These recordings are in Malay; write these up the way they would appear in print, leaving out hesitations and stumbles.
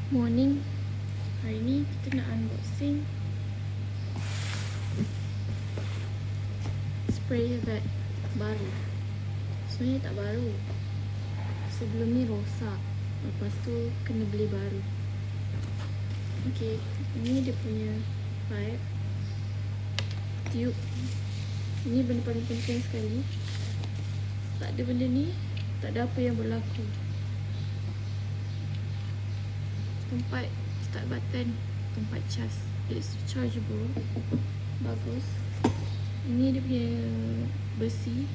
Morning. Hari ni kita nak unboxing spray vac baru. Sebenarnya tak baru, sebelum ni rosak, lepas tu kena beli baru. Okay, ini dia punya pipe, tube. Ini benda paling penting sekali. Tak ada benda ni, tak ada apa yang berlaku. Tempat start button, tempat cas, it's rechargeable, bagus. Ini dia punya besi,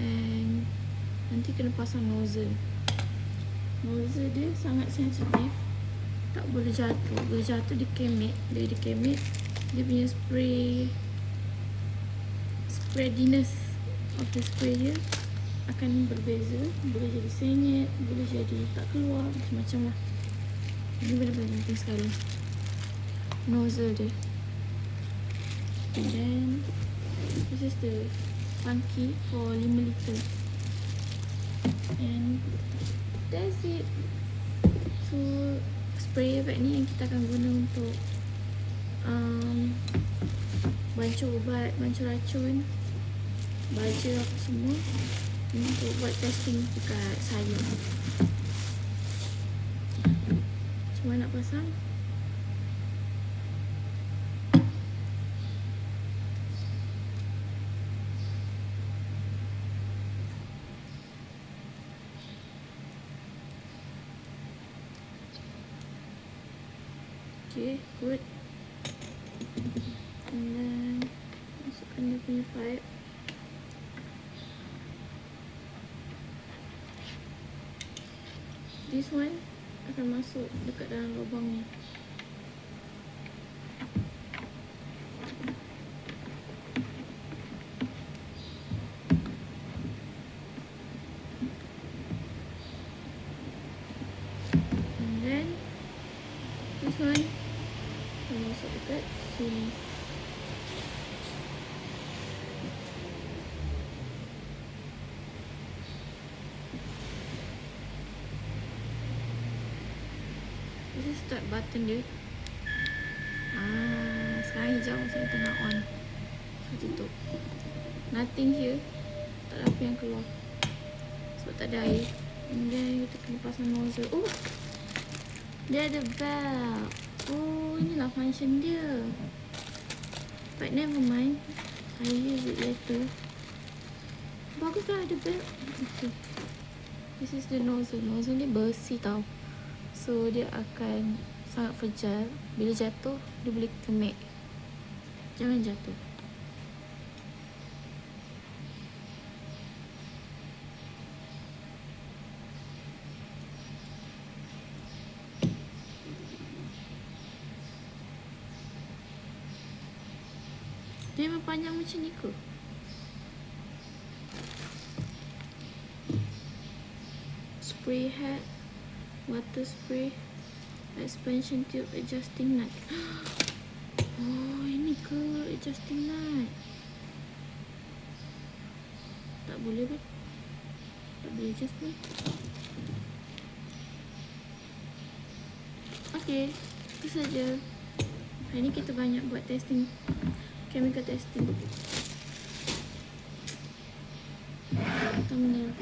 and nanti kena pasang nozzle. Nozzle dia sangat sensitif, tak boleh jatuh. Boleh jatuh di kemet. Dia di kemet, dia punya spreadiness of the spray dia akan berbeza. Boleh jadi sengit, boleh jadi tak keluar, macam-macam lah. Ini benar-benar penting sekali, nozzle dia. And then this is the tangki for 5 liter, and that's it. So spray vac ni yang kita akan guna untuk baca ubat, baca racun, baca apa semua, untuk buat testing dekat saya. Cuma nak pasang. Okay, good. And then masukkan dia punya pipe. This one akan masuk dekat dalam lubang ni. And then this one akan masuk dekat sini. This is start button dia. Sekarang hijau, saya tengah on. So tutup. Nothing here. Tak ada apa yang keluar, sebab tak ada air. And then kita kena pasang nozzle. Oh, dia ada valve. Oh, inilah function dia. But never mind, I use it later. Bagus lah ada valve. Okay, this is the nozzle. Nozzle ni bersih tau, so dia akan sangat fragile. Bila jatuh, dia boleh kemek. Jangan jatuh. Dia memang panjang macam ni ke? Spray head, water spray, expansion tube, adjusting nut. Oh, ini ke adjusting nut? Tak boleh kan? Tak boleh adjust pun. Okay, itu saja. Hari ni kita banyak buat testing, chemical testing. Thumbnail.